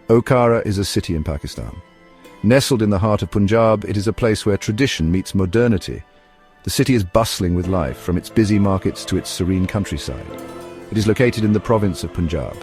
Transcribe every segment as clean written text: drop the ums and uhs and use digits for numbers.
Okara is a city in Pakistan. Nestled in the heart of Punjab, it is a place where tradition meets modernity. The city is bustling with life, from its busy markets to its serene countryside. It is located in the province of Punjab.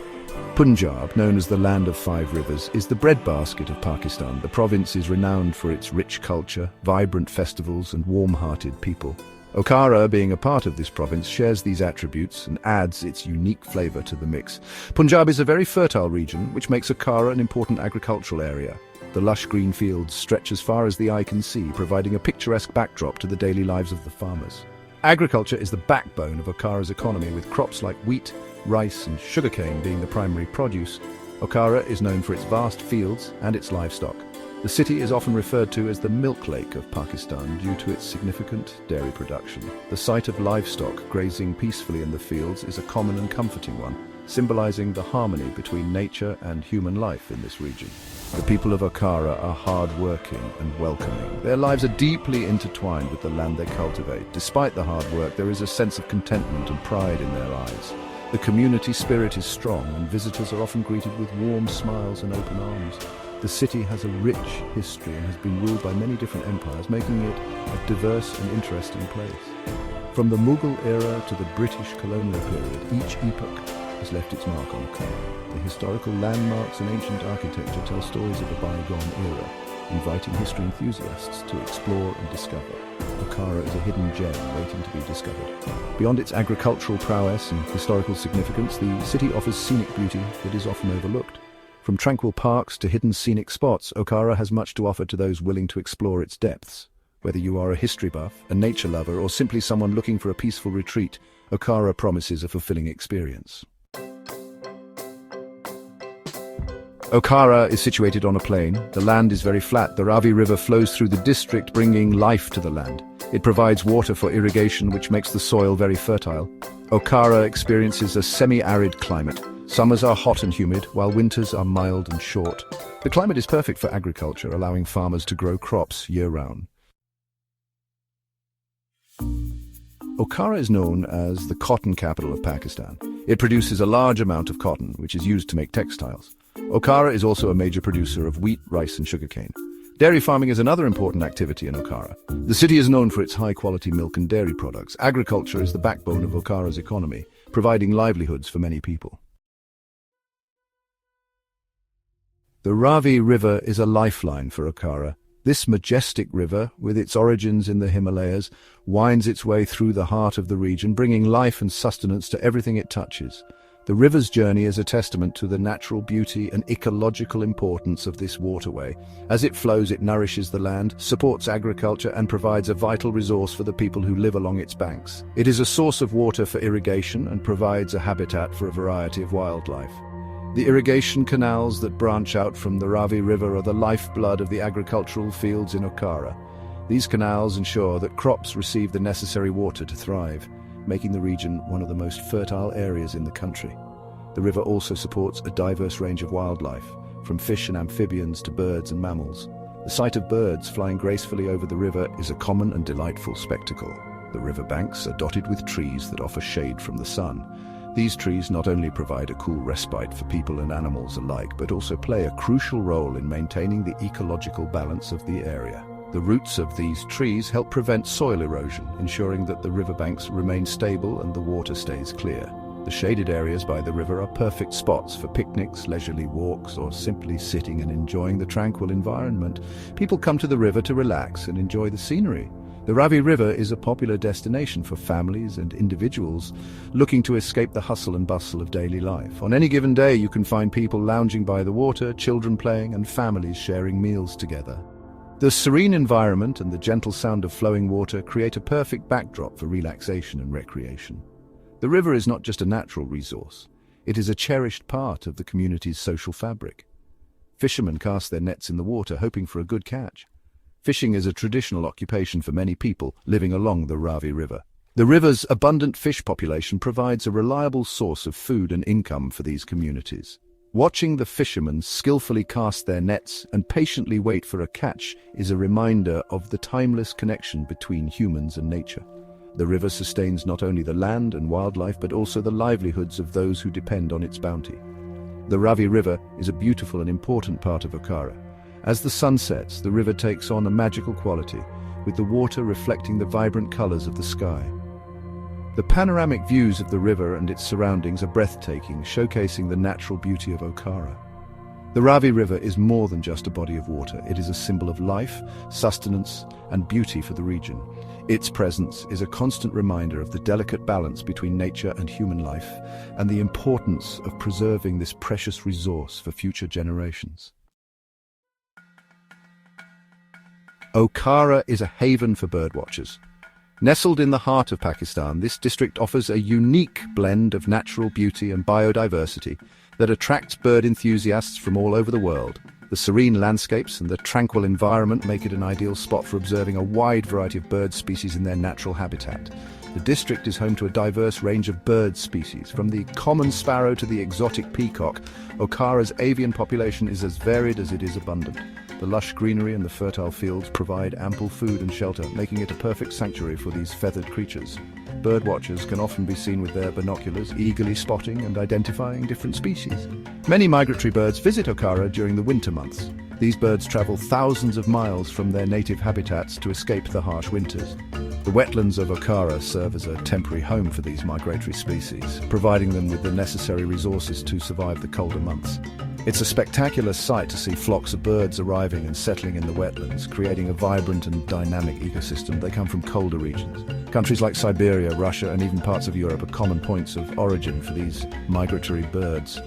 Punjab, known as the Land of Five Rivers, is the breadbasket of Pakistan. The province is renowned for its rich culture, vibrant festivals, and warm-hearted people. Okara, being a part of this province, shares these attributes and adds its unique flavor to the mix. Punjab is a very fertile region, which makes Okara an important agricultural area. The lush green fields stretch as far as the eye can see, providing a picturesque backdrop to the daily lives of the farmers. Agriculture is the backbone of Okara's economy, with crops like wheat, rice, and sugarcane being the primary produce. Okara is known for its vast fields and its livestock. The city is often referred to as the Milk Lake of Pakistan due to its significant dairy production. The sight of livestock grazing peacefully in the fields is a common and comforting one, symbolizing the harmony between nature and human life in this region. The people of Okara are hard-working and welcoming. Their lives are deeply intertwined with the land they cultivate. Despite the hard work, there is a sense of contentment and pride in their eyes. The community spirit is strong, and visitors are often greeted with warm smiles and open arms. The city has a rich history and has been ruled by many different empires, making it a diverse and interesting place. From the Mughal era to the British colonial period, each epoch has left its mark on Okara. The historical landmarks and ancient architecture tell stories of a bygone era, inviting history enthusiasts to explore and discover. Okara is a hidden gem waiting to be discovered. Beyond its agricultural prowess and historical significance, the city offers scenic beauty that is often overlooked. From tranquil parks to hidden scenic spots, Okara has much to offer to those willing to explore its depths. Whether you are a history buff, a nature lover, or simply someone looking for a peaceful retreat, Okara promises a fulfilling experience. Okara is situated on a plain. The land is very flat. The Ravi River flows through the district, bringing life to the land. It provides water for irrigation, which makes the soil very fertile. Okara experiences a semi-arid climate. Summers are hot and humid, while winters are mild and short. The climate is perfect for agriculture, allowing farmers to grow crops year-round. Okara is known as the cotton capital of Pakistan. It produces a large amount of cotton, which is used to make textiles. Okara is also a major producer of wheat, rice, and sugarcane. Dairy farming is another important activity in Okara. The city is known for its high-quality milk and dairy products. Agriculture is the backbone of Okara's economy, providing livelihoods for many people. The Ravi River is a lifeline for Okara. This majestic river, with its origins in the Himalayas, winds its way through the heart of the region, bringing life and sustenance to everything it touches. The river's journey is a testament to the natural beauty and ecological importance of this waterway. As it flows, it nourishes the land, supports agriculture, and provides a vital resource for the people who live along its banks. It is a source of water for irrigation and provides a habitat for a variety of wildlife. The irrigation canals that branch out from the Ravi River are the lifeblood of the agricultural fields in Okara. These canals ensure that crops receive the necessary water to thrive, making the region one of the most fertile areas in the country. The river also supports a diverse range of wildlife, from fish and amphibians to birds and mammals. The sight of birds flying gracefully over the river is a common and delightful spectacle. The river banks are dotted with trees that offer shade from the sun. These trees not only provide a cool respite for people and animals alike, but also play a crucial role in maintaining the ecological balance of the area. The roots of these trees help prevent soil erosion, ensuring that the riverbanks remain stable and the water stays clear. The shaded areas by the river are perfect spots for picnics, leisurely walks, or simply sitting and enjoying the tranquil environment. People come to the river to relax and enjoy the scenery. The Ravi River is a popular destination for families and individuals looking to escape the hustle and bustle of daily life. On any given day, you can find people lounging by the water, children playing, and families sharing meals together. The serene environment and the gentle sound of flowing water create a perfect backdrop for relaxation and recreation. The river is not just a natural resource. It is a cherished part of the community's social fabric. Fishermen cast their nets in the water, hoping for a good catch. Fishing is a traditional occupation for many people living along the Ravi River. The river's abundant fish population provides a reliable source of food and income for these communities. Watching the fishermen skillfully cast their nets and patiently wait for a catch is a reminder of the timeless connection between humans and nature. The river sustains not only the land and wildlife, but also the livelihoods of those who depend on its bounty. The Ravi River is a beautiful and important part of Okara. As the sun sets, the river takes on a magical quality, with the water reflecting the vibrant colors of the sky. The panoramic views of the river and its surroundings are breathtaking, showcasing the natural beauty of Okara. The Ravi River is more than just a body of water. It is a symbol of life, sustenance, and beauty for the region. Its presence is a constant reminder of the delicate balance between nature and human life, and the importance of preserving this precious resource for future generations. Okara is a haven for birdwatchers. Nestled in the heart of Pakistan, this district offers a unique blend of natural beauty and biodiversity that attracts bird enthusiasts from all over the world. The serene landscapes and the tranquil environment make it an ideal spot for observing a wide variety of bird species in their natural habitat. The district is home to a diverse range of bird species, from the common sparrow to the exotic peacock. Okara's avian population is as varied as it is abundant. The lush greenery and the fertile fields provide ample food and shelter, making it a perfect sanctuary for these feathered creatures. Birdwatchers can often be seen with their binoculars, eagerly spotting and identifying different species. Many migratory birds visit Okara during the winter months. These birds travel thousands of miles from their native habitats to escape the harsh winters. The wetlands of Okara serve as a temporary home for these migratory species, providing them with the necessary resources to survive the colder months. It's a spectacular sight to see flocks of birds arriving and settling in the wetlands, creating a vibrant and dynamic ecosystem. They come from colder regions. Countries like Siberia, Russia, and even parts of Europe are common points of origin for these migratory birds.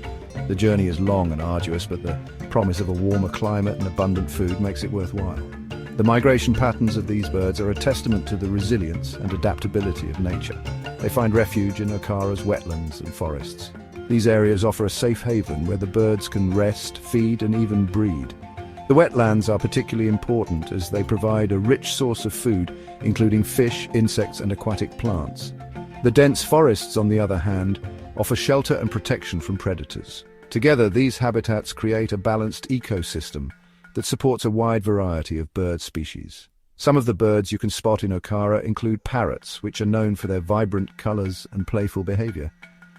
The journey is long and arduous, but the promise of a warmer climate and abundant food makes it worthwhile. The migration patterns of these birds are a testament to the resilience and adaptability of nature. They find refuge in Okara's wetlands and forests. These areas offer a safe haven where the birds can rest, feed, and even breed. The wetlands are particularly important as they provide a rich source of food, including fish, insects, and aquatic plants. The dense forests, on the other hand, offer shelter and protection from predators. Together, these habitats create a balanced ecosystem that supports a wide variety of bird species. Some of the birds you can spot in Okara include parrots, which are known for their vibrant colors and playful behavior.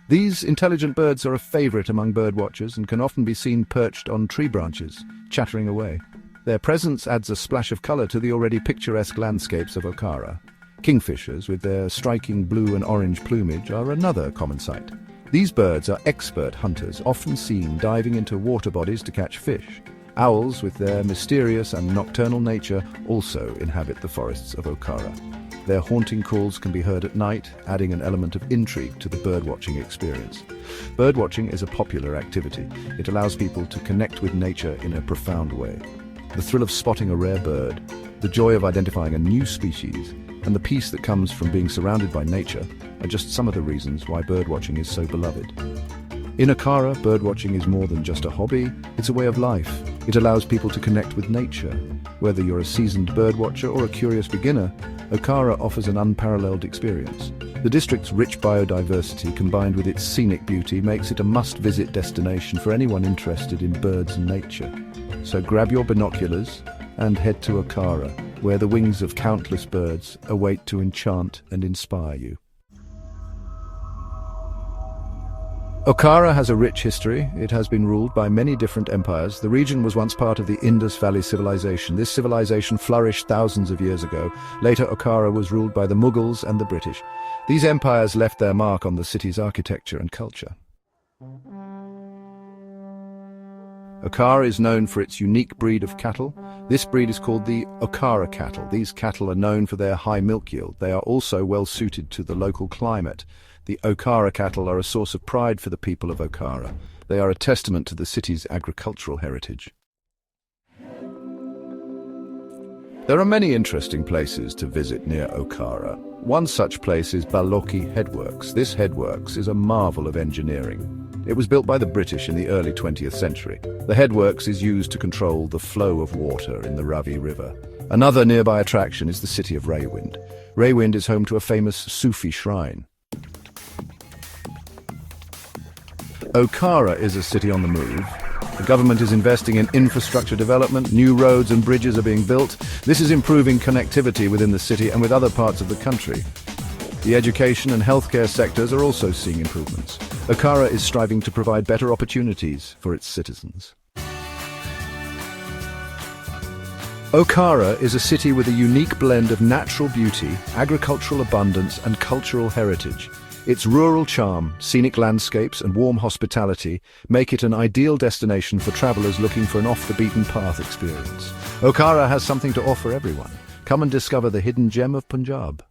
These intelligent birds are a favorite among birdwatchers and can often be seen perched on tree branches, chattering away. Their presence adds a splash of color to the already picturesque landscapes of Okara. Kingfishers, with their striking blue and orange plumage, are another common sight. These birds are expert hunters, often seen diving into water bodies to catch fish. Owls, with their mysterious and nocturnal nature, also inhabit the forests of Okara. Their haunting calls can be heard at night, adding an element of intrigue to the birdwatching experience. Birdwatching is a popular activity. It allows people to connect with nature in a profound way. The thrill of spotting a rare bird, the joy of identifying a new species, and the peace that comes from being surrounded by nature are just some of the reasons why birdwatching is so beloved. In Okara, birdwatching is more than just a hobby, it's a way of life. It allows people to connect with nature. Whether you're a seasoned birdwatcher or a curious beginner, Okara offers an unparalleled experience. The district's rich biodiversity, combined with its scenic beauty, makes it a must-visit destination for anyone interested in birds and nature. So grab your binoculars and head to Okara, where the wings of countless birds await to enchant and inspire you. Okara has a rich history. It has been ruled by many different empires. The region was once part of the Indus Valley civilization. This civilization flourished thousands of years ago. Later, Okara was ruled by the Mughals and the British. These empires left their mark on the city's architecture and culture. Okara is known for its unique breed of cattle. This breed is called the Okara cattle. These cattle are known for their high milk yield. They are also well suited to the local climate. The Okara cattle are a source of pride for the people of Okara. They are a testament to the city's agricultural heritage. There are many interesting places to visit near Okara. One such place is Balochi Headworks. This headworks is a marvel of engineering. It was built by the British in the early 20th century. The headworks is used to control the flow of water in the Ravi River. Another nearby attraction is the city of Raywind. Raywind is home to a famous Sufi shrine. Okara is a city on the move. The government is investing in infrastructure development, new roads and bridges are being built. This is improving connectivity within the city and with other parts of the country. The education and healthcare sectors are also seeing improvements. Okara is striving to provide better opportunities for its citizens. Okara is a city with a unique blend of natural beauty, agricultural abundance, and cultural heritage. Its rural charm, scenic landscapes, and warm hospitality make it an ideal destination for travelers looking for an off-the-beaten-path experience. Okara has something to offer everyone. Come and discover the hidden gem of Punjab.